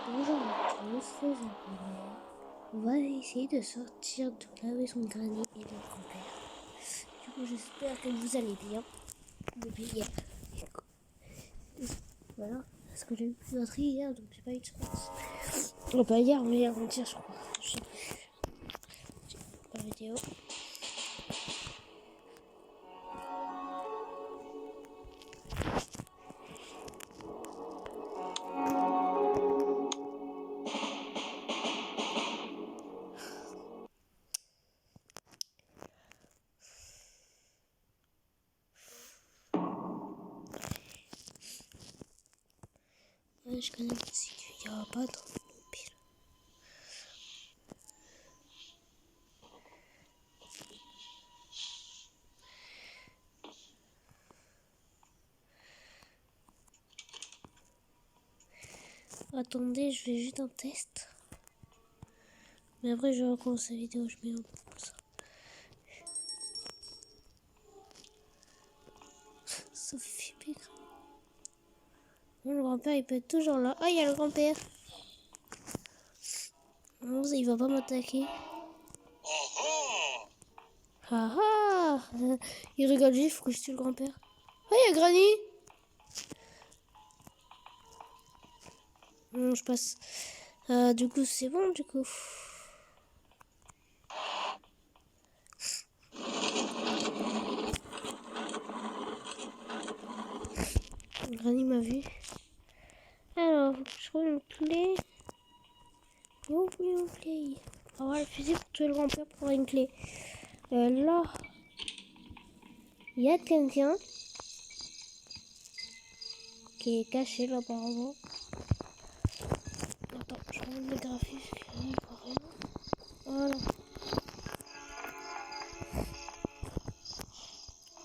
Bonjour à tous, c'est Isabelle. On va essayer de sortir de la maison de Granny et de grand-père. Du coup, j'espère que vous allez bien depuis hier. Voilà, parce que j'ai eu plus de batterie hier, donc j'ai pas eu de chance. Non, pas hier, mais avant-hier, je crois. Je sais plus. La vidéo. Ouais, je connais la musique, il n'y aura pas dans mon pile. Attendez, je fais juste un test. Mais après, je recommence la vidéo, je mets un peu comme ça. Ça fait pire. Bon, le grand-père, il peut être toujours là. Oh, il y a le grand-père. Non, il va pas m'attaquer. Ah ah. Il rigole juste, il faut que je tue le grand-père. Oh, il y a Granny. Non, je passe. Du coup, c'est bon, du coup. Granny m'a vu. Alors, faut que je trouve une clé. Où est une clé? On va avoir le fusil pour tuer le grand-père pour avoir une clé. Là, il y a quelqu'un qui est caché là apparemment. Attends, je regarde le graphisme. Voilà.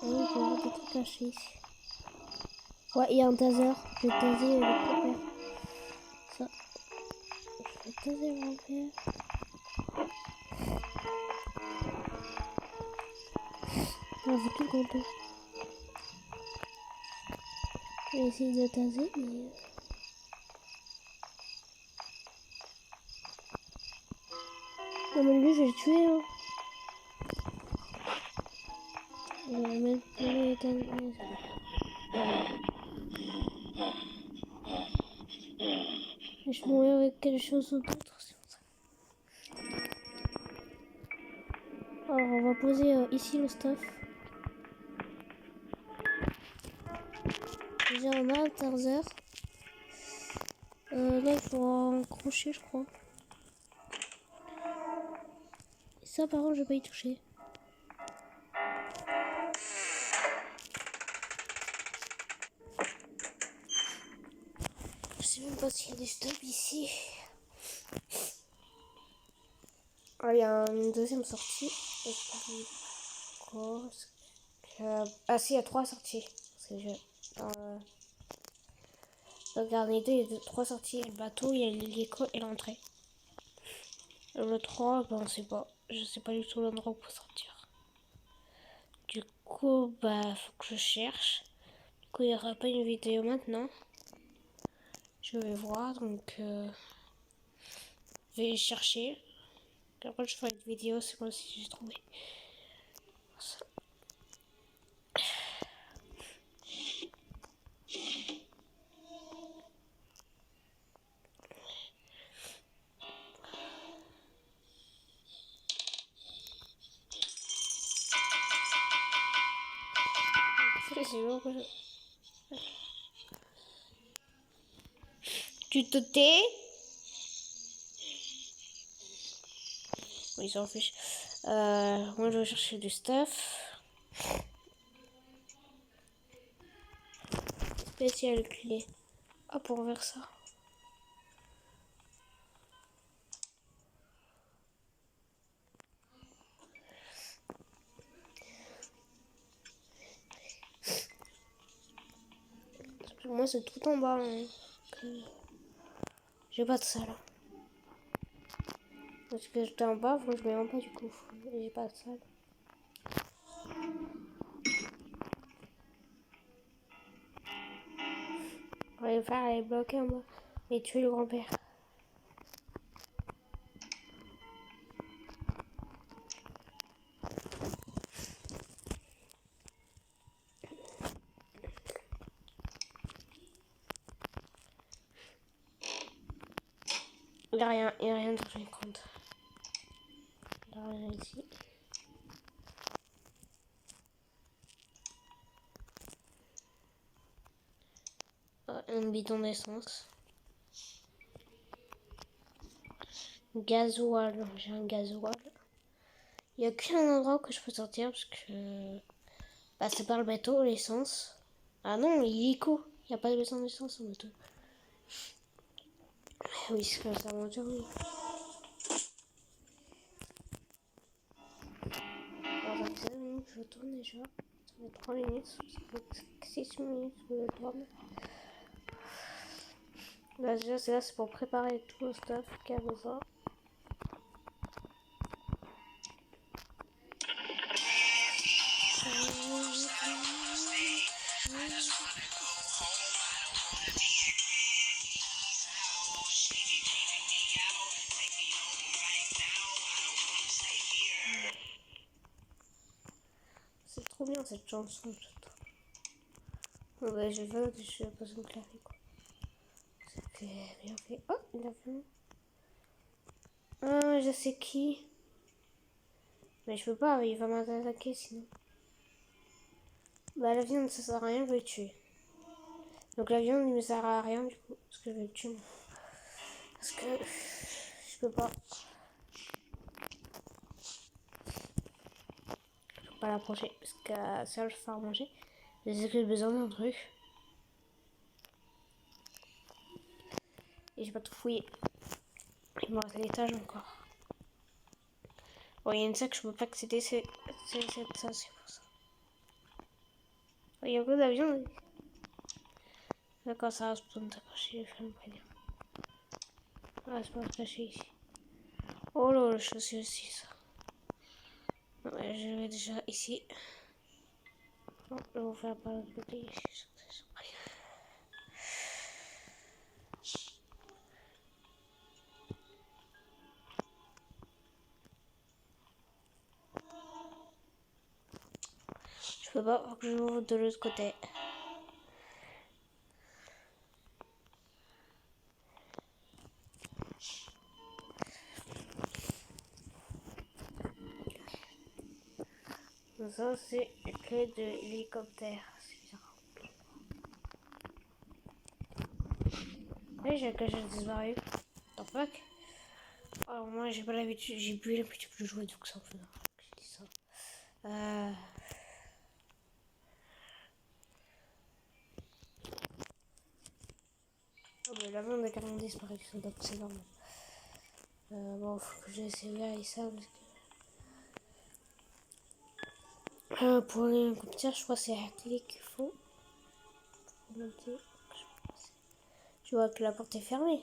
Ah oui, il y a des trucs cachés ici. Ouais, il y a un taser. Je vais taser le grand-père. Ça. Je vais taser le grand-père. On va tout le grand-père. Je vais essayer de taser, mais... Non, mais lui, je vais le tuer, hein. Je vais mettre le taser. Je mourrai avec quelque chose d'autre, c'est pour ça. Alors, on va poser ici le stuff. Déjà, on a un taser. Là, il faut un crochet, je crois. Et ça, par contre, je vais pas y toucher. Je sais même pas s'il y a des stops ici. Ah, il y a une deuxième sortie. Et puis, quoi, ah, si, il y a 3 sorties. Parce que dans le dernier 2, il y a 3 sorties. Il y a le bateau, il y a l'hélico et l'entrée. Le 3, ben, on sait pas. Je sais pas du tout l'endroit où faut sortir. Du coup, bah, faut que je cherche. Du coup, il n'y aura pas une vidéo maintenant. Je vais voir, donc je vais chercher. Après, je ferai une vidéo, c'est moi si j'ai trouvé. Ça. C'est bon que je... Tu te tais? Oui, ils s'en fichent. Moi, je vais chercher du stuff. Spécial clé. Ah, pour faire ça. Moi, c'est tout en bas. Hein. J'ai pas de salle. Parce que j'étais en bas, faut que je mets en bas du coup. J'ai pas de salle. On va faire les bloquer en bas. Et tuer le grand-père. Il n'y a rien dans le compte. Il n'y a rien ici. Un bidon d'essence. Gasoil, j'ai un gasoil. Il n'y a qu'un endroit que je peux sortir parce que bah, c'est pas le bateau, l'essence. Ah non, l'hélico. Il n'y a pas de besoin d'essence en bateau. Oui, c'est comme ça, mon Dieu, oui. Alors, dans 15 minutes, je tourne déjà. Ça fait 3 minutes. Ça fait 6 minutes que je tourne. Là, déjà, c'est pour préparer tout le stuff qu'il y a besoin. C'est trop bien cette chanson. Ouais, je veux que je suis pas son clavier quoi. C'est bien fait. Oh, il a vu. Ah, je sais qui. Mais je peux pas, il va m'attaquer sinon. Bah, la viande ça sert à rien, je vais le tuer. Donc la viande il me sert à rien du coup. Parce que je vais le tuer. Parce que je peux pas. Je peux pas l'approcher. Parce que ça va le faire manger. J'ai besoin d'un truc. Et j'ai pas tout fouillé. Il me reste l'étage encore. Bon, il y a une sac que je peux pas accéder, c'est ça, c'est pour ça. Il y a beaucoup d'avions. D'accord, ça va spawn caché, je vais me prévenir. Ah, c'est pas caché ici. Oh là, je suis aussi ça. Ouais, je vais déjà ici. Non, je vais vous faire par l'autre côté ici. Je peux pas, faut que je l'ouvre de l'autre côté. Ça, c'est la clé de l'hélicoptère. C'est bizarre. Oui, j'ai caché disparu. T'en fuck. Alors, moi, j'ai pas l'habitude, j'ai plus l'habitude de jouer, donc ça en fait. J'ai dit ça. Oh, mais la viande a carrément disparu, donc c'est normal. Bon, faut que j'essaie de vérifier ça parce que. Pour l'hélicoptère, je crois que c'est la clé qu'il faut. Monter. Je vois que la porte est fermée.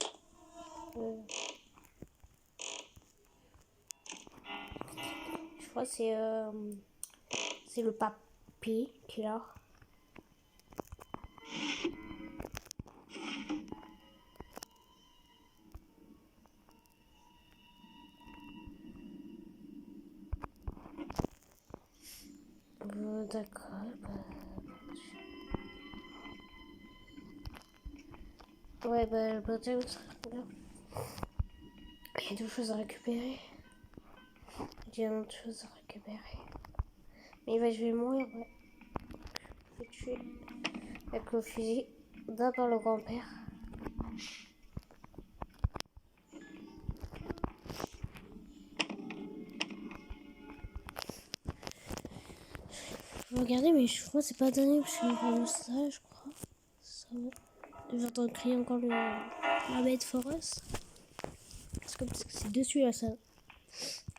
Je crois que c'est le papy qui est là. D'accord. Ouais, bah, le bateau, il y a deux choses à récupérer. Il y a d'autres choses à récupérer. Mais je vais mourir, ouais. Je vais tuer avec le fusil. D'abord le grand-père. Regardez, mais je crois que c'est pas donné parce que je ça, je crois. Ça va. Je vais entendre crier encore la bête forest. C'est comme ça que c'est dessus la salle.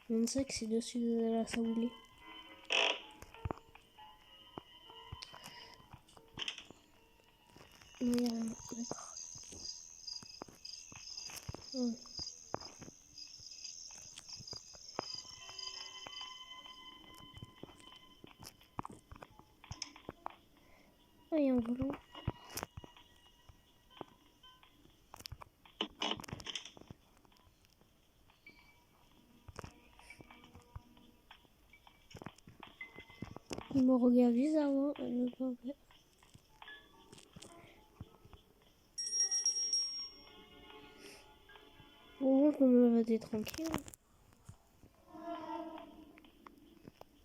On sait que c'est dessus de la saoulée. D'accord. Ouais. Ah, il y a un volant. Il me regarde bizarrement, le grand-père. Bon, qu'on me va être tranquille.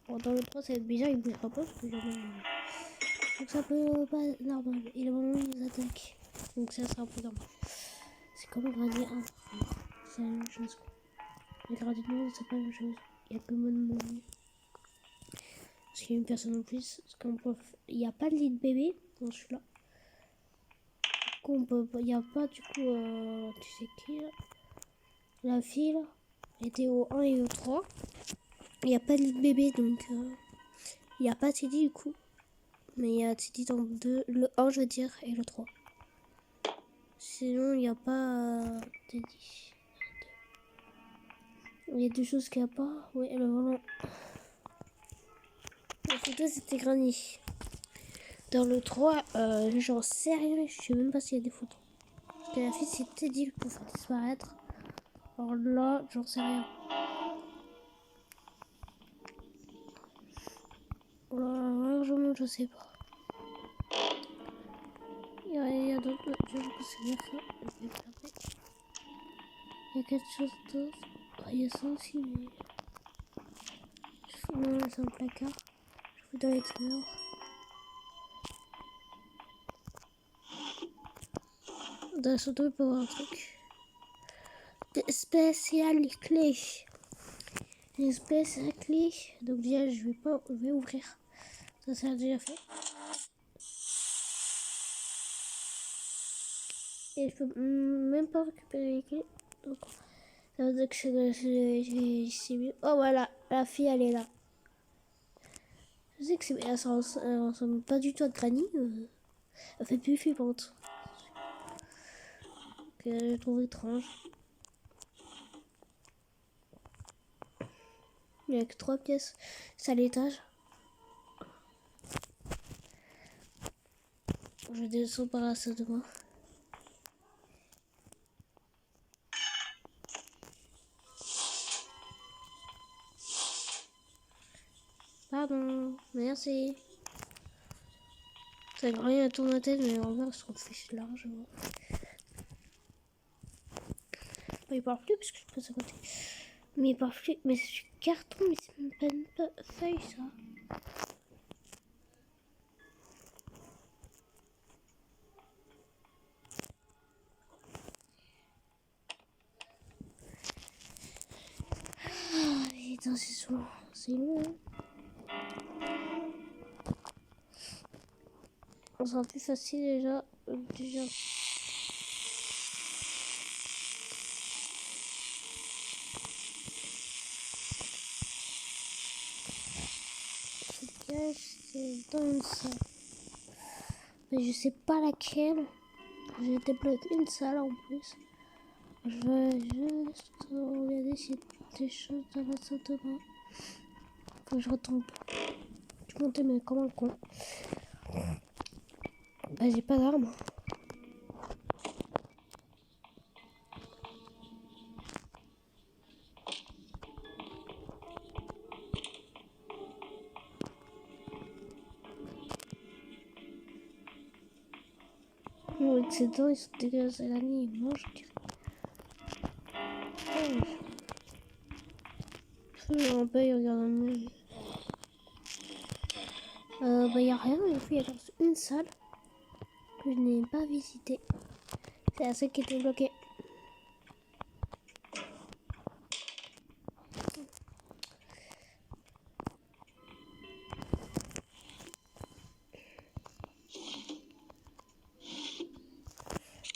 Bon, dans le 3, ça va être bizarre, il bougera pas parce que j'ai mal. Donc ça peut pas être normal. Et le moment où il nous attaque. Donc ça sera un peu normal. C'est comme le gradient 1. C'est la même chose. Le gradient 2, c'est pas la même chose. Il y a que moi de mon lit. Parce qu'il y a une personne en plus. Parce qu'on peut... Il n'y a pas de lit de bébé dans celui-là. Il n'y a pas du coup, tu sais qui là, la fille là, elle était au 1 et au 3. Il n'y a pas de lit de bébé donc il n'y a pas Teddy du coup. Mais il y a Teddy dans le 1 je veux dire et le 3. Sinon il n'y a pas Teddy. Il y a deux choses qu'il n'y a pas. Oui, le volant. La photo c'était Granny. Dans le 3, j'en sais rien, je sais même pas s'il y a des photos. Parce que la fille c'est Teddy pour faire disparaître. Alors là, j'en sais rien. Largement, je sais pas. Il y a d'autres. Je vais considérer ça. Je vais taper. Il y a quelque chose d'autre. Il y a ça aussi, mais. Non, c'est un placard. Je fous dans les trésors. Dans la photo, il peut y avoir un truc. Spécial clé. Une spéciale clé. Donc, déjà, je vais ouvrir. Ça, c'est déjà fait. Et je peux même pas récupérer les clés. Donc, ça veut dire que c'est mieux. Oh, voilà. La fille, elle est là. Je sais que elle ressemble pas du tout à Granny. Elle fait plus flippante. Que je trouve étrange. Il n'y a que 3 pièces. C'est à l'étage. Je descends par là, ça demain. Pardon, merci. Ça n'a rien à tourner la tête, mais en vrai, on se fiche largement. Il parle plus parce que je passe à côté. Mais il parle plus. Mais c'est du carton, mais c'est même pas une feuille, ça. Ah, putain, c'est souvent. C'est long, hein. On sera plus facile déjà. C'est dans une salle. Mais je sais pas laquelle. J'ai débloqué une salle en plus. Je vais juste regarder s'il y a des choses dans la salle de bain. Faut que je retombe. Je montais mais comme un con. Bah j'ai pas d'arme. Nos excédents ils sont dégueulasses à l'année, ils mangent. On paye, regarde mieux. Bah y a rien, et puis il y a juste une salle que je n'ai pas visitée. C'est la seule qui était bloquée.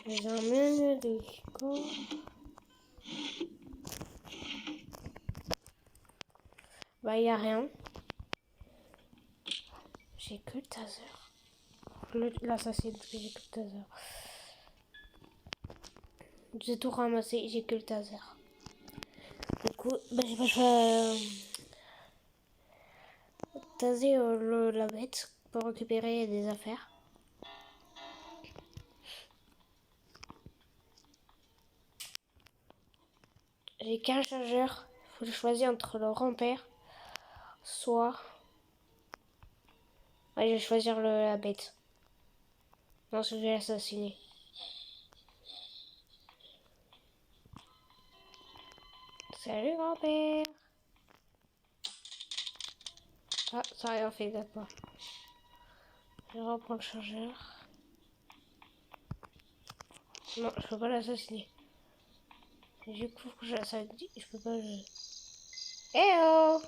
J'ai un menu de Kiko. Bah y a rien. J'ai que le taser. L'assassin, j'ai que le taser. J'ai tout ramassé, j'ai que le taser. Du coup, bah j'ai pas le choix. Taser la bête pour récupérer des affaires. J'ai qu'un chargeur. Faut que je choisisse entre le rampère, soit. Ouais, je vais choisir la bête. Non, je vais l'assassiner. Salut grand-père. Ah, ça a rien fait, d'accord. Je reprends le chargeur. Non, je peux pas l'assassiner. Du coup, je l'assassine. Je peux pas le... Eh oh!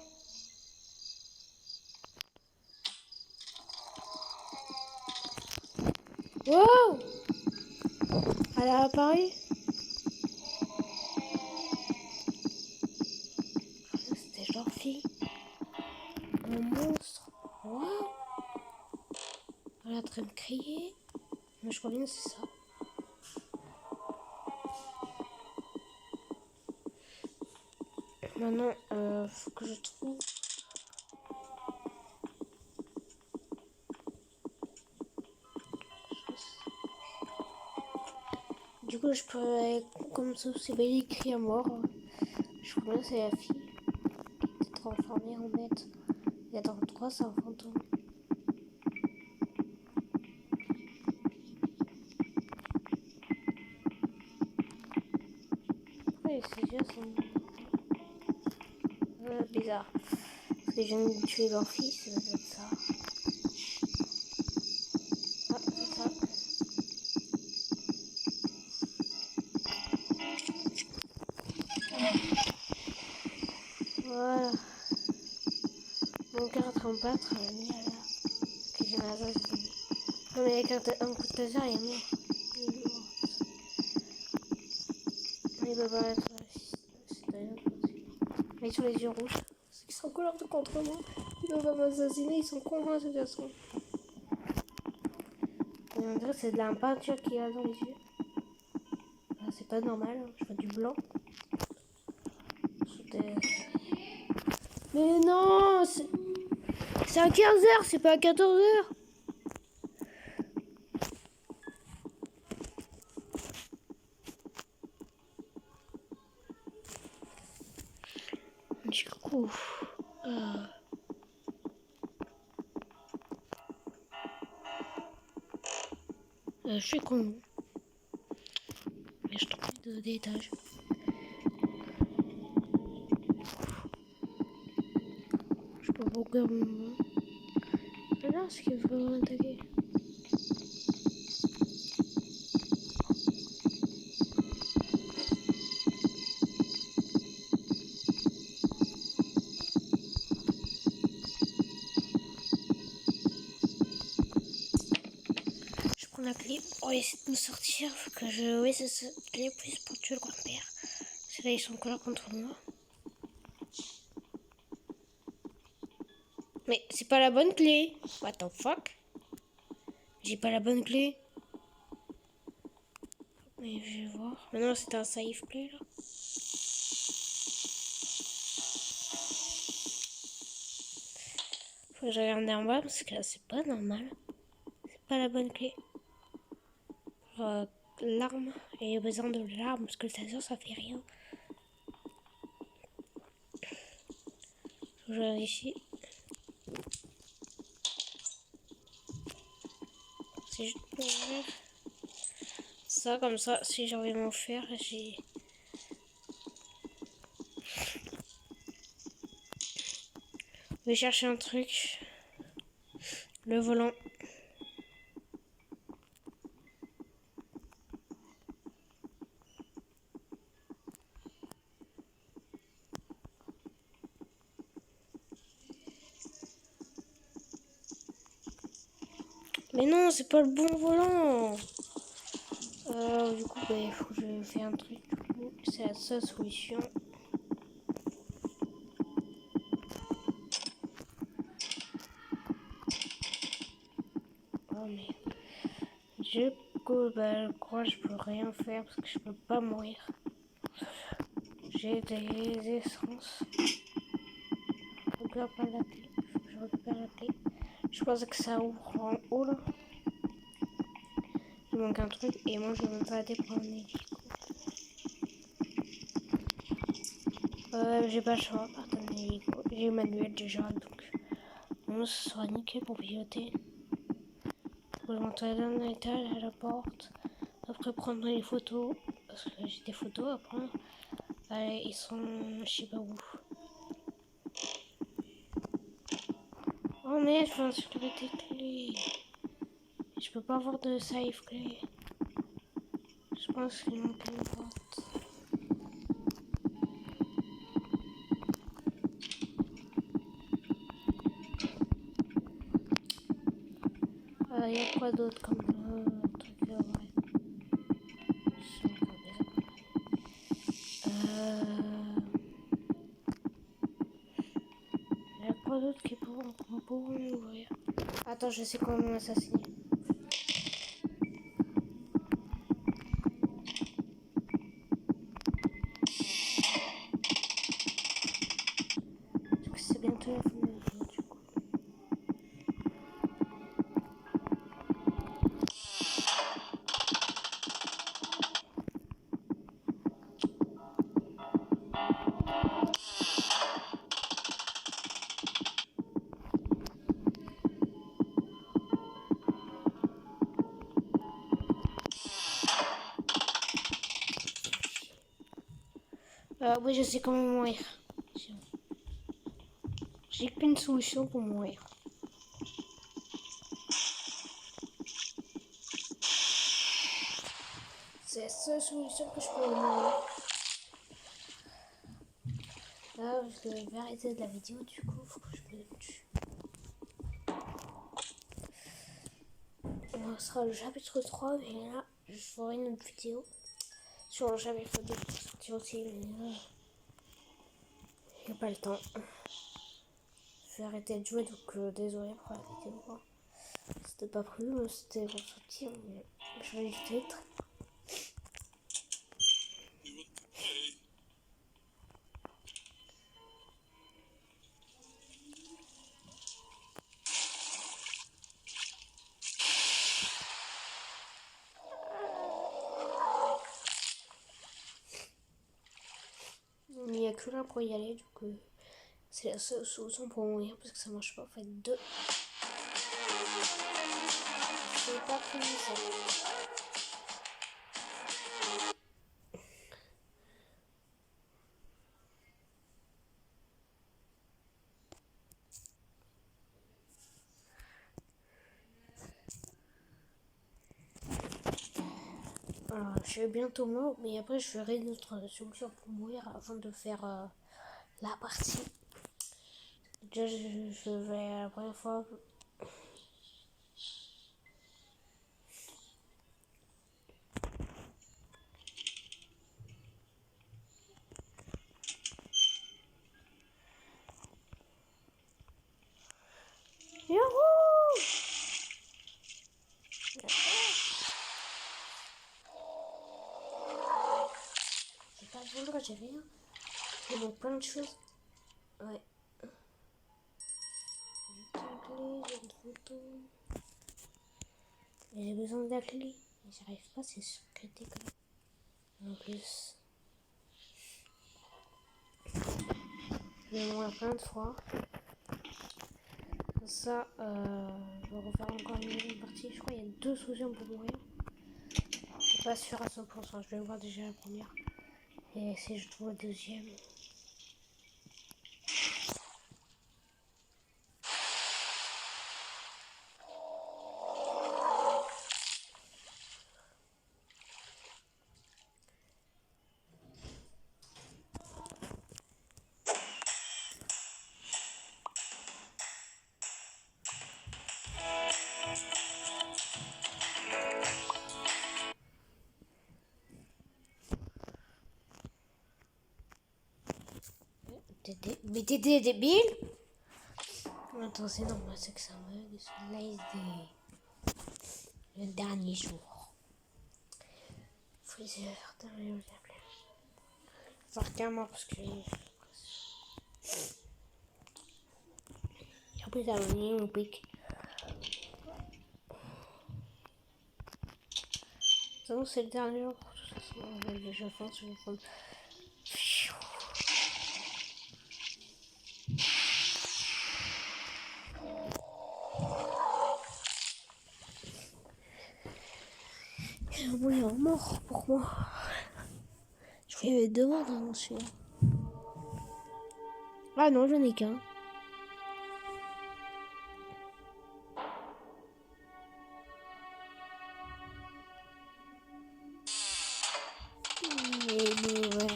Wow! Elle a apparu. C'était genre fille. Un monstre. Wow! Elle est en train de crier. Mais je crois bien que c'est ça. Maintenant, faut que je trouve... Du coup, je peux... Comme ça, c'est bien écrit à mort. Je crois bien que c'est la fille qui était transformée en bête. Et dans le 3, c'est un fantôme. Pourquoi les yeux sont... bizarre. Parce que je viens de tuer leur fils, ça doit être ça. Ah, c'est ça. Voilà. Mon cœur est en train de battre, la nuit, là. Que j'ai ma zone. Non, mais avec un coup de taser, il est mort. Il est mort. Il va pas être... C'est rien. Mais ils ont les yeux rouges. Ceux qui sont couleurs de contre moi. Ils doivent pas m'assassiner, ils sont cons, hein, de toute façon. Et on dirait que c'est de la peinture qu'il y a dans les yeux. Ah, c'est pas normal, hein. Je vois du blanc. Mais non, c'est à 15h, c'est pas à 14h. Du coup, je suis con. Mais je trouve des étages. Je peux pas regarder mon... Mais là, ce qu'il veut attaquer. Je prends la clé. On va essayer de nous sortir. Faut que je... Oui, c'est cette clé plus pour tuer le grand-père. C'est là, ils sont collés contre moi. Mais c'est pas la bonne clé. What the fuck? J'ai pas la bonne clé. Mais je vais voir. Maintenant, c'est un safe play, là. Faut que je regarde en bas parce que là, c'est pas normal. C'est pas la bonne clé. L'arme. Il y a besoin de l'arme parce que le taser, ça fait rien. Faut que je regarde ici. C'est juste pour ouvrir. Ça, comme ça, si j'ai envie de m'en faire, j'ai... Je vais chercher un truc. Le volant. Mais non, c'est pas le bon volant. Du coup, bah, il faut que je fasse un truc. Du coup, c'est la seule solution. Oh mais du coup, bah, je crois que je peux rien faire parce que je peux pas mourir. J'ai des essences. Je récupère pas la clé. Je récupère la clé. Je pense que ça ouvre en haut là. Il manque un truc et moi je vais me balader pour un hélico. J'ai pas le choix, par un hélico. J'ai manuel déjà donc bon, ce sera nickel pour piloter. Faut que je monte d'un étage à la porte. Après prendre les photos parce que j'ai des photos à prendre. Ils sont... je sais pas où. Oh mais je vais supprimer tes clés. Je peux pas avoir de save clé. Je pense qu'il manque une porte. Il y a quoi d'autre comme truc ouais. C'est encore il y a quoi d'autre qui pourront ouvrir. Attends, je sais comment m'assassiner. Parce que c'est bientôt la fin de la vidéo du coup. Oui, je sais comment mourir. J'ai qu'une solution pour mourir. C'est la seule solution que je peux mourir. Là, je vais arrêter de la vidéo, du coup, faut que je me tue. On sera le chapitre 3, et là, je ferai une autre vidéo sur le chapitre 2 pour sortir aussi, mais j'ai pas le temps. Je vais arrêter de jouer, donc désolé pour la vidéo. C'était pas prévu, mais c'était pour sortir, mais je vais éviter. Il n'y a que là pour y aller, donc c'est la seule solution pour mourir parce que ça marche pas. En fait, deux. C'est pas prévu ça. Alors, je vais bientôt mort, mais après je ferai une autre solution pour mourir avant de faire la partie. Déjà, je vais la première fois. Youhou! J'ai pas de vendre, j'ai rien. Il manque plein de choses. Ouais. J'ai une photo. J'ai besoin de la clé. Mais j'arrive pas, c'est secrété quand même. En plus. Je vais mourir plein de fois. Ça, je vais refaire encore une partie. Je crois qu'il y a deux solutions pour mourir. Je suis pas sûr à 100%. Je vais voir déjà la première. Et si je trouve la deuxième. Mais t'es débile? Attends, c'est normal, c'est que ça bug. Celui-là, le dernier jour. Freezer, dernier jour. Faire qu'un mort parce que. Après, ça va venir au pic. Non, c'est le dernier jour. De toute façon, je pense que je vais prendre. Oui, en mort pour moi. Je Il y avait deux modes dans celui-là. Ah non, j'en ai qu'un. Ouais.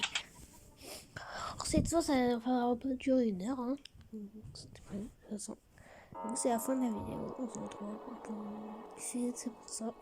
Alors, cette fois, ça va un peu durer 1 heure. Hein. C'était prêt, de toute façon. Donc, c'est la fin de la vidéo. On se retrouve pour... C'est pour ça.